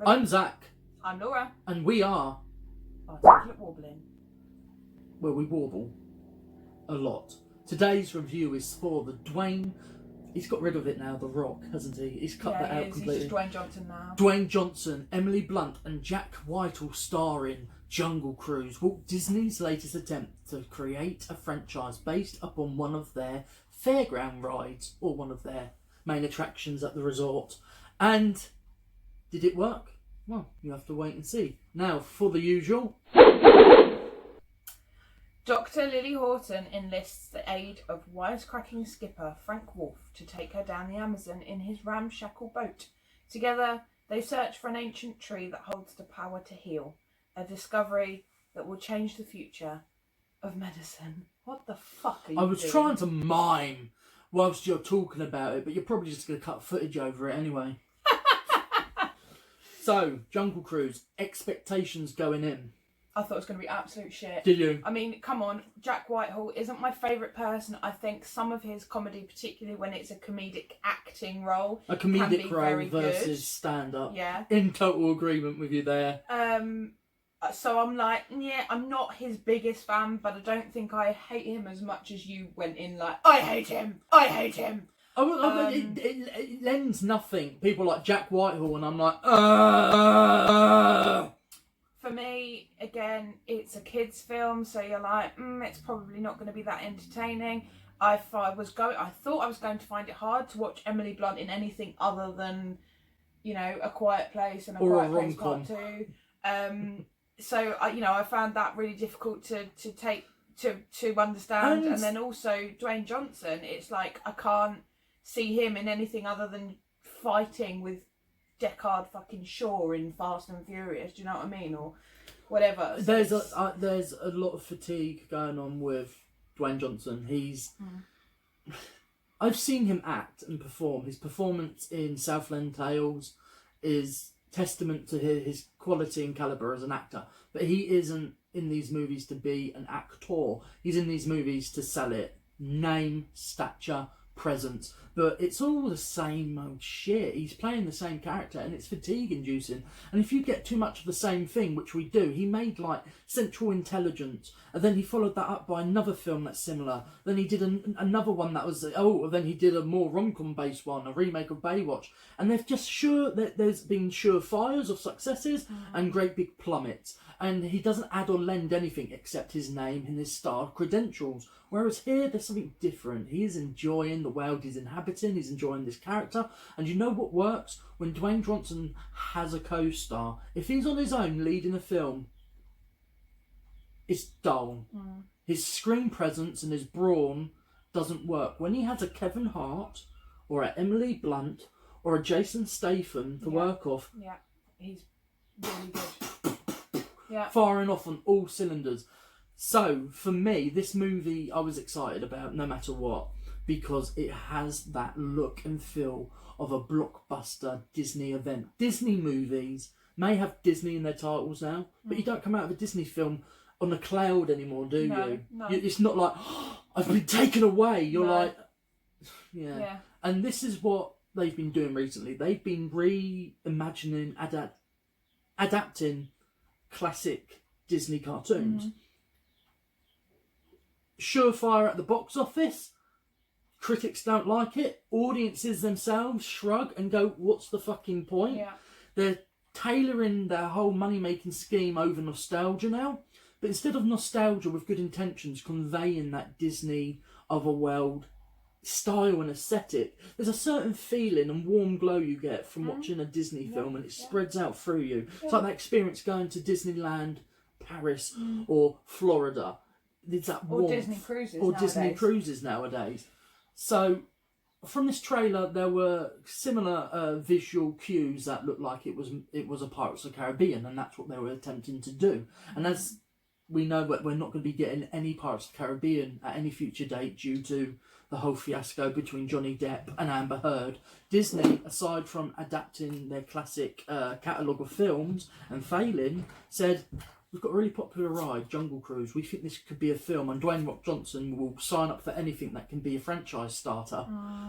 I'm Zach. I'm Laura. And we are... Articulate Warbling. Where we warble a lot. Today's review is for the Dwayne... He's got rid of it now, The Rock, hasn't he? He's cut that out completely. He's just Dwayne Johnson now. Dwayne Johnson, Emily Blunt and Jack Whitehall star in Jungle Cruise, Walt Disney's latest attempt to create a franchise based upon one of their fairground rides, or one of their main attractions at the resort. And did it work? Well, you have to wait and see. Now, for the usual... Dr. Lily Horton enlists the aid of wisecracking skipper Frank Wolf to take her down the Amazon in his ramshackle boat. Together, they search for an ancient tree that holds the power to heal, a discovery that will change the future of medicine. What the fuck are you doing? I was trying to mime whilst you're talking about it, but you're probably just going to cut footage over it anyway. So, Jungle Cruise, expectations going in. I thought it was going to be absolute shit. Did you? I mean, come on, Jack Whitehall isn't my favourite person. I think some of his comedy, particularly when it's a comedic acting role, a comedic role versus stand-up. Yeah. In total agreement with you there. So I'm like, yeah, I'm not his biggest fan, but I don't think I hate him as much as you went in like, I hate him. It lends nothing. People like Jack Whitehall, and I'm like, For me, again, it's a kids' film, so you're like, it's probably not going to be that entertaining. I thought I was going to find it hard to watch Emily Blunt in anything other than, you know, A Quiet Place and A Quiet Place Part 2. So I found that really difficult to understand. And then also Dwayne Johnson, it's like I can't see him in anything other than fighting with Deckard fucking Shaw in Fast and Furious. Do you know what I mean? Or whatever. So there's a lot of fatigue going on with Dwayne Johnson. I've seen him act and perform. His performance in Southland Tales is testament to his quality and calibre as an actor. But he isn't in these movies to be an actor. He's in these movies to sell it. Name, stature, presence. But it's all the same old shit. He's playing the same character and it's fatigue inducing. And if you get too much of the same thing, which we do, he made like Central Intelligence, and then he followed that up by another film that's similar. Then he did another one that was, then he did a more rom-com based one, a remake of Baywatch. And they've just there's been surefires of successes and great big plummets. And he doesn't add or lend anything except his name and his star credentials. Whereas here, there's something different. He is enjoying the world he's inhabiting. He's enjoying this character. And you know what works? When Dwayne Johnson has a co-star, if he's on his own leading a film, it's dull. His screen presence and his brawn doesn't work. When he has a Kevin Hart or a Emily Blunt or a Jason Statham to work off, he's really good. Firing off on all cylinders. So, for me, this movie I was excited about no matter what, because it has that look and feel of a blockbuster Disney event. Disney movies may have Disney in their titles now, but you don't come out of a Disney film on a cloud anymore, do you? No. It's not like, I've been taken away. You're like, yeah. And this is what they've been doing recently. They've been reimagining, adapting classic Disney cartoons. Surefire at the box office. Critics don't like it. Audiences themselves shrug and go, what's the fucking point? They're tailoring their whole money-making scheme over nostalgia now. But instead of nostalgia with good intentions, conveying that Disney otherworld style and aesthetic, there's a certain feeling and warm glow you get from watching a Disney film, and it spreads out through you. It's like that experience going to Disneyland, Paris or Florida. It's that warmth. Disney Cruises nowadays. So from this trailer there were similar visual cues that looked like it was a Pirates of the Caribbean, and that's what they were attempting to do. And as we know, that we're not going to be getting any Pirates of the Caribbean at any future date due to the whole fiasco between Johnny Depp and Amber Heard. Disney, aside from adapting their classic catalogue of films and failing, said, we've got a really popular ride, Jungle Cruise. We think this could be a film, and Dwayne Rock Johnson will sign up for anything that can be a franchise starter,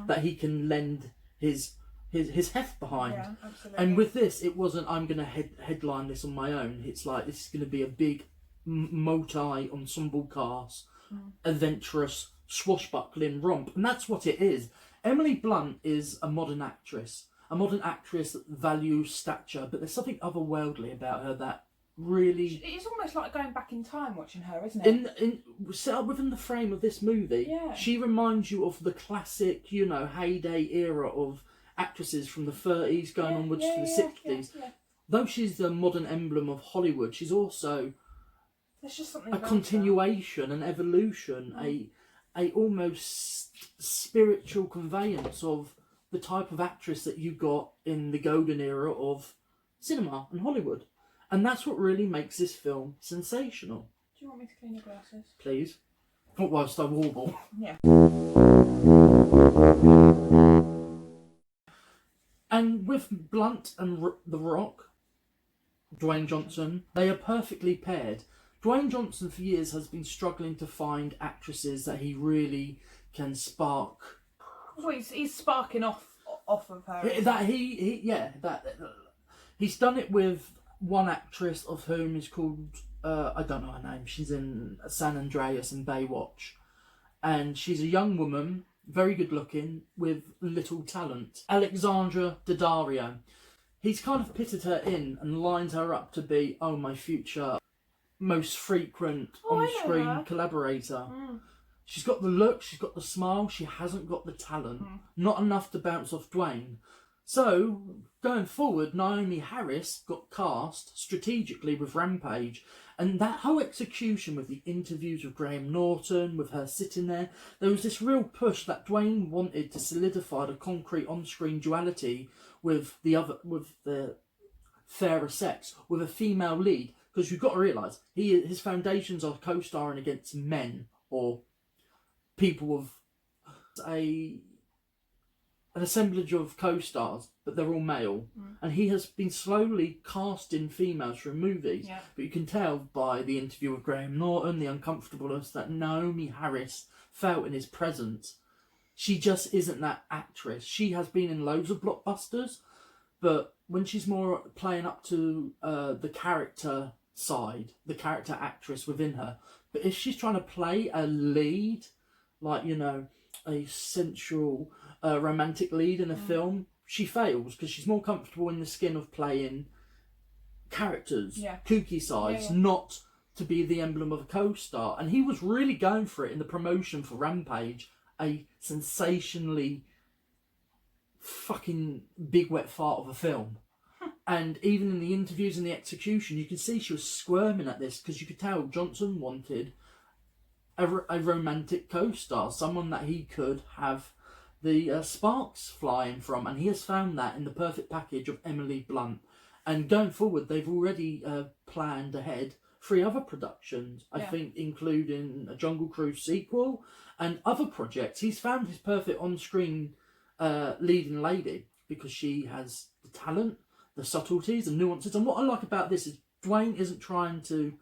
that he can lend his his heft behind. Yeah, absolutely. And with this, it wasn't, I'm going to headline this on my own. It's like, this is going to be a big multi-ensemble cast, adventurous, swashbuckling romp. And that's what it is. Emily Blunt is a modern actress. A modern actress that values stature, but there's something otherworldly about her that really... It's almost like going back in time watching her, isn't it? Set up within the frame of this movie, Yeah. she reminds you of the classic, heyday era of actresses from the 30s going onwards to the 60s. Yeah. Though she's the modern emblem of Hollywood, she's also There's just something a about continuation, an evolution, a almost spiritual conveyance of the type of actress that you got in the golden era of cinema and Hollywood. And that's what really makes this film sensational. Do you want me to clean your glasses? Please. Not whilst I warble. Yeah. And with Blunt and The Rock, Dwayne Johnson, they are perfectly paired. Dwayne Johnson for years has been struggling to find actresses that he really can spark. Well, he's sparking off of her. He's done it with one actress of whom is called, I don't know her name, she's in San Andreas and Baywatch. And she's a young woman, very good looking, with little talent. Alexandra Daddario. He's kind of pitted her in and lined her up to be, my future most frequent on-screen collaborator. She's got the look, she's got the smile, she hasn't got the talent. Not enough to bounce off Dwayne. So, going forward, Naomi Harris got cast strategically with Rampage. And that whole execution with the interviews with Graham Norton, with her sitting there, there was this real push that Dwayne wanted to solidify the concrete on-screen duality with the fairer sex, with a female lead. Because you've got to realise, his foundations are co-starring against men or people of an assemblage of co-stars, but they're all male. And he has been slowly casting females from movies. Yeah. But you can tell by the interview with Graham Norton, the uncomfortableness that Naomi Harris felt in his presence. She just isn't that actress. She has been in loads of blockbusters, but when she's more playing up to the character side, the character actress within her, but if she's trying to play a lead, like, a sensual romantic lead in a film, she fails because she's more comfortable in the skin of playing characters, kooky sides, not to be the emblem of a co-star. And he was really going for it in the promotion for Rampage, a sensationally fucking big wet fart of a film. And even in the interviews and the execution, you can see she was squirming at this because you could tell Johnson wanted a romantic co-star, someone that he could have the sparks flying from, and he has found that in the perfect package of Emily Blunt. And going forward, they've already planned ahead 3 other productions, I think, including a Jungle Cruise sequel and other projects. He's found his perfect on-screen leading lady because she has the talent, the subtleties and nuances. And what I like about this is Dwayne isn't trying to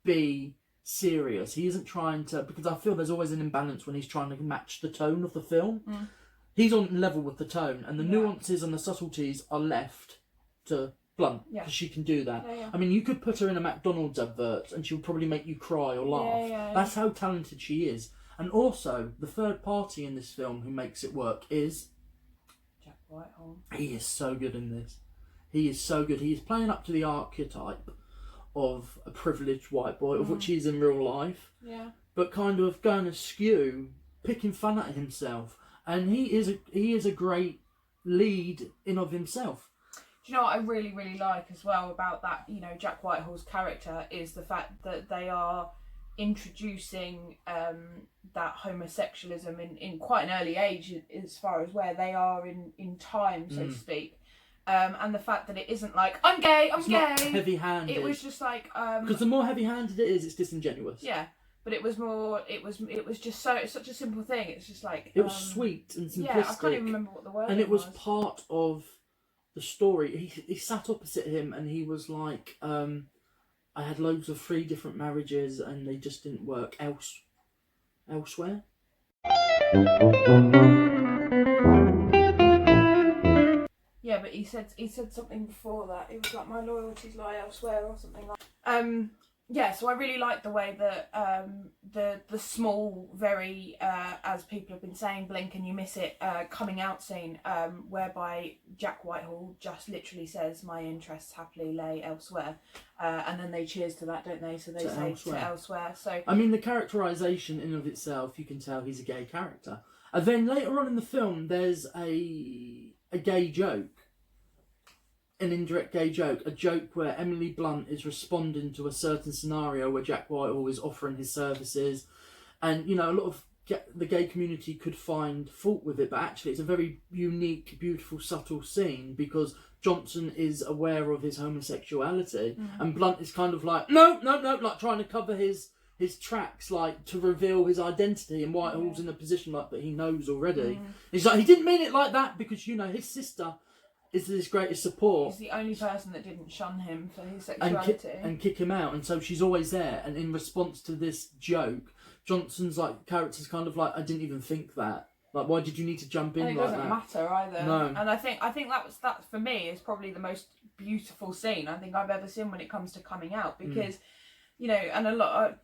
be serious. He isn't trying to, because I feel there's always an imbalance when he's trying to match the tone of the film. He's on level with the tone, and the nuances and the subtleties are left to Blunt, because she can do that. I mean, you could put her in a McDonald's advert and she would probably make you cry or laugh. That's how talented she is. And also, the third party in this film who makes it work is Jack Whitehall. He is so good in this. He is so good. He is playing up to the archetype of a privileged white boy, of which he's in real life. Yeah. But kind of going askew, picking fun at himself. And he is a great lead in of himself. Do you know what I really, really like as well about that, Jack Whitehall's character is the fact that they are introducing that homosexualism in quite an early age as far as where they are in time, so to speak. And the fact that it isn't like, I'm gay, I'm gay. Not heavy-handed. It was just like... because the more heavy-handed it is, it's disingenuous. Yeah. But it was more, it was just it's such a simple thing. It's just like... It was sweet and simplistic. Yeah, I can't even remember what the word was. And it was part of the story. He sat opposite him and he was like, I had loads of 3 different marriages and they just didn't work elsewhere. Yeah, but he said something before that. It was like, my loyalties lie elsewhere or something like. Yeah, so I really like the way that the small, very as people have been saying, blink and you miss it coming out scene, whereby Jack Whitehall just literally says, "My interests happily lay elsewhere," and then they cheers to that, don't they? So they say elsewhere. To elsewhere. So I mean, the characterization in and of itself, you can tell he's a gay character. And then later on in the film, there's a gay joke. An indirect gay joke, a joke where Emily Blunt is responding to a certain scenario where Jack Whitehall is offering his services, and a lot of the gay community could find fault with it, but actually it's a very unique, beautiful, subtle scene because Johnson is aware of his homosexuality, and Blunt is kind of like no, like trying to cover his tracks, like to reveal his identity, and Whitehall's in a position like that he knows already. He's like, he didn't mean it like that because his sister is his greatest support. He's the only person that didn't shun him for his sexuality. And kick him out. And so she's always there. And in response to this joke, Johnson's character's kind of like, I didn't even think that. Like, why did you need to jump in like that? And it doesn't matter either. No. And I think that for me is probably the most beautiful scene I think I've ever seen when it comes to coming out. Because, and a lot of,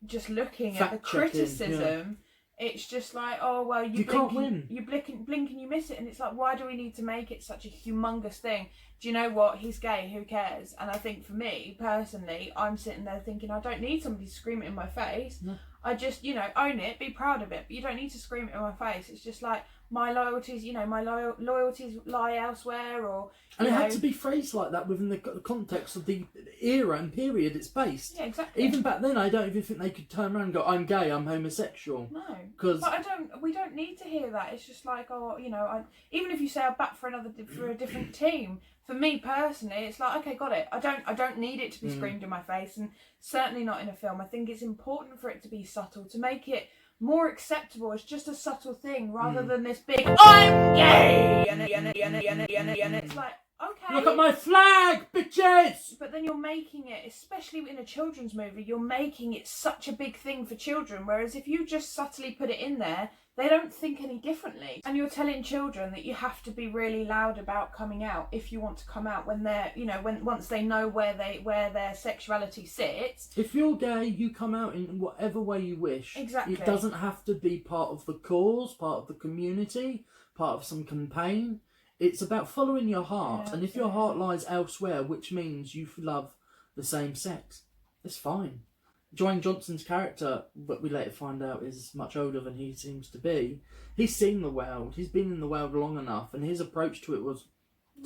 just looking at the criticism... It's just like, oh well, you blink, can't win. You blink and you miss it, and it's like, why do we need to make it such a humongous thing? Do you know what? He's gay. Who cares? And I think for me personally, I'm sitting there thinking, I don't need somebody screaming in my face. No. I just, own it, be proud of it, but you don't need to scream it in my face. It's just like my loyalties, my loyalties lie elsewhere, or and it had to be phrased like that within the context of the era and period it's based. Yeah, exactly. Even back then, I don't even think they could turn around and go, "I'm gay, I'm homosexual." No, but we don't need to hear that. It's just like, even if you say I'm back for a different team. For me personally, it's like, okay, got it. I don't need it to be screamed in my face, and certainly not in a film. I think it's important for it to be subtle, to make it more acceptable. It's just a subtle thing rather than this big I'm gay and it's like, okay, look at my flag, bitches. But then you're making it, especially in a children's movie, you're making it such a big thing for children, whereas if you just subtly put it in there, they don't think any differently. And you're telling children that you have to be really loud about coming out if you want to come out when they're, once they know where their sexuality sits. If you're gay, you come out in whatever way you wish. Exactly. It doesn't have to be part of the cause, part of the community, part of some campaign. It's about following your heart. Yeah, and if your heart lies elsewhere, which means you love the same sex, it's fine. Dwayne Johnson's character, but we later find out is much older than he seems to be. He's seen the world. He's been in the world long enough, and his approach to it was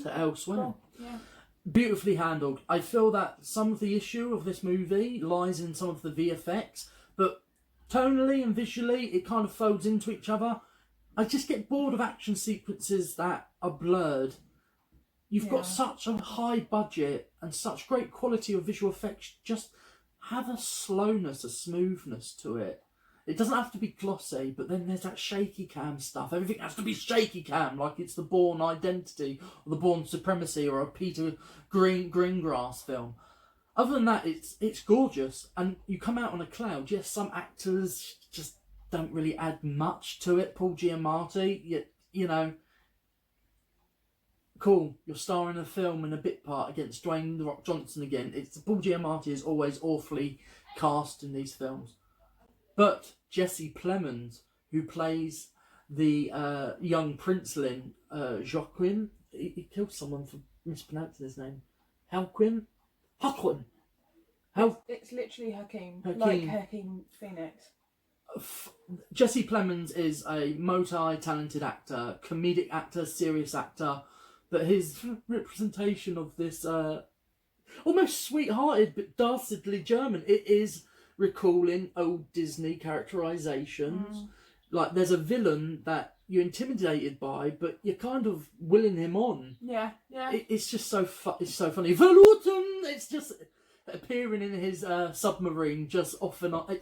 to elsewhere. Cool. Yeah. Beautifully handled. I feel that some of the issue of this movie lies in some of the VFX, but tonally and visually, it kind of folds into each other. I just get bored of action sequences that are blurred. You've got such a high budget and such great quality of visual effects. Just have a slowness, a smoothness to it. It doesn't have to be glossy, but then there's that shaky cam stuff. Everything has to be shaky cam, like it's the Bourne Identity or the Bourne Supremacy or a Peter Greengrass film. Other than that, it's gorgeous, and you come out on a cloud. Yes, some actors just don't really add much to it. Paul Giamatti, cool, you're starring a film in a bit part against Dwayne "The Rock" Johnson again. Paul Giamatti is always awfully cast in these films. But Jesse Plemons, who plays the young princeling Joaquin, he killed someone for mispronouncing his name. Haquin? It's literally Hakeem, like Hakeem Phoenix. Jesse Plemons is a multi-talented actor, comedic actor, serious actor, but his representation of this almost sweethearted but dastardly German, it is recalling old Disney characterizations. Like there's a villain that you're intimidated by, but you're kind of willing him on. Yeah. It's just so it's so funny. Verluten! It's just appearing in his submarine just off and on.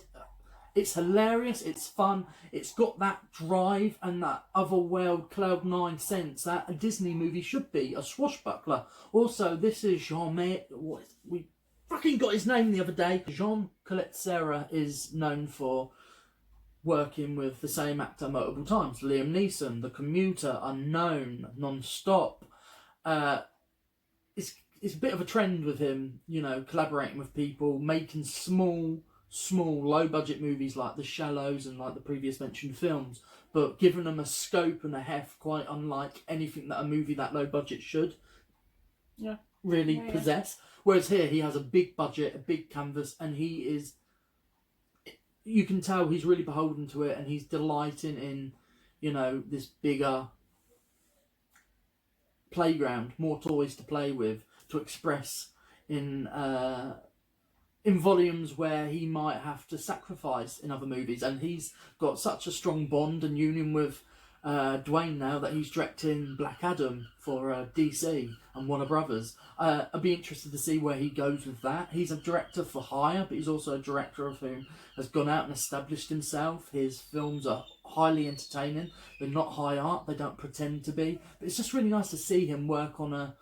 It's hilarious, it's fun, it's got that drive and that otherworld Cloud9 sense that a Disney movie should be, a swashbuckler. Also, this is we fucking got his name the other day. Jean Collet Serra is known for working with the same actor multiple times. Liam Neeson, The Commuter, Unknown, Non-Stop. It's a bit of a trend with him, you know, collaborating with people, making small, low-budget movies like The Shallows and like the previous mentioned films, but giving them a scope and a heft quite unlike anything that a movie that low budget should really possess. Whereas here, he has a big budget, a big canvas, and he is... You can tell he's really beholden to it, and he's delighting in, you know, this bigger playground, more toys to play with, to express in volumes where he might have to sacrifice in other movies. And he's got such a strong bond and union with Dwayne now that he's directing Black Adam for DC and Warner Brothers. I'd be interested to see where he goes with that. He's a director for hire, but he's also a director of whom has gone out and established himself. His films are highly entertaining. They're not high art. They don't pretend to be. But it's just really nice to see him work on a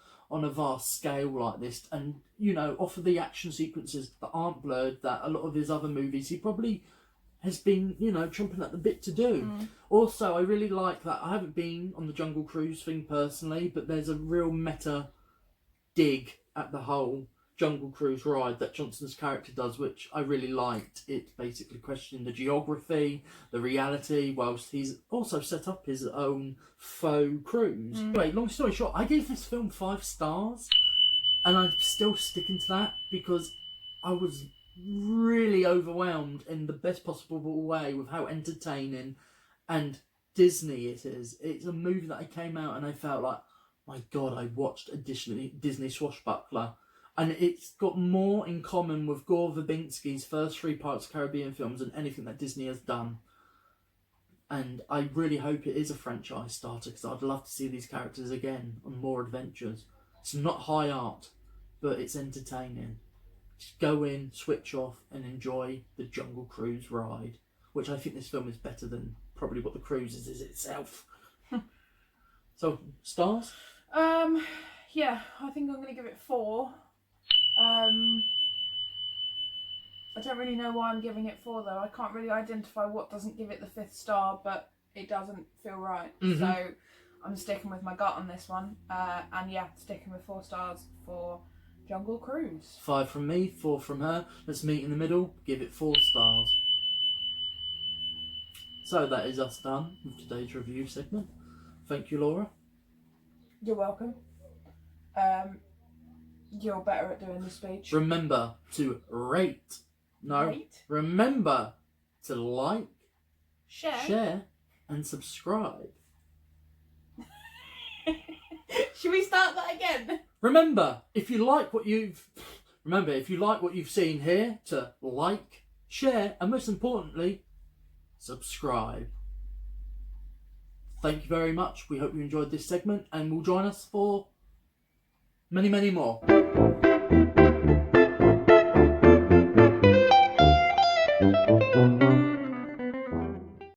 vast scale like this, and, you know, offer the action sequences that aren't blurred that a lot of his other movies he probably has been, you know, chomping at the bit to do. Also, I really like that. I haven't been on the Jungle Cruise thing personally, but there's a real meta dig at the whole Jungle Cruise ride that Johnson's character does, which I really liked. It's basically questioning the geography, the reality, whilst he's also set up his own faux cruise. Anyway, long story short, I gave this film 5 stars, and I'm still sticking to that because I was really overwhelmed in the best possible way with how entertaining and Disney it is. It's a movie that I came out and I felt like, my God, I watched a Disney swashbuckler. And it's got more in common with Gore Verbinski's first 3 Pirates of the Caribbean films than anything that Disney has done. And I really hope it is a franchise starter, because I'd love to see these characters again on more adventures. It's not high art, but it's entertaining. Just go in, switch off, and enjoy the Jungle Cruise ride, which I think this film is better than probably what the cruise is itself. So, stars? Yeah, I think I'm going to give it 4. I don't really know why I'm giving it 4 though. I can't really identify what doesn't give it the 5th star, but it doesn't feel right. So I'm sticking with my gut on this one. And yeah, sticking with 4 stars for Jungle Cruise. 5 from me, 4 from her. Let's meet in the middle, give it 4 stars. So that is us done with today's review segment. Thank you, Laura. You're welcome. You're better at doing the speech. Remember to rate. Remember to like, share, and subscribe. Should we start that again? Remember, if you like what you've seen here, to like, share, and most importantly, subscribe. Thank you very much. We hope you enjoyed this segment, and will join us for many, many more.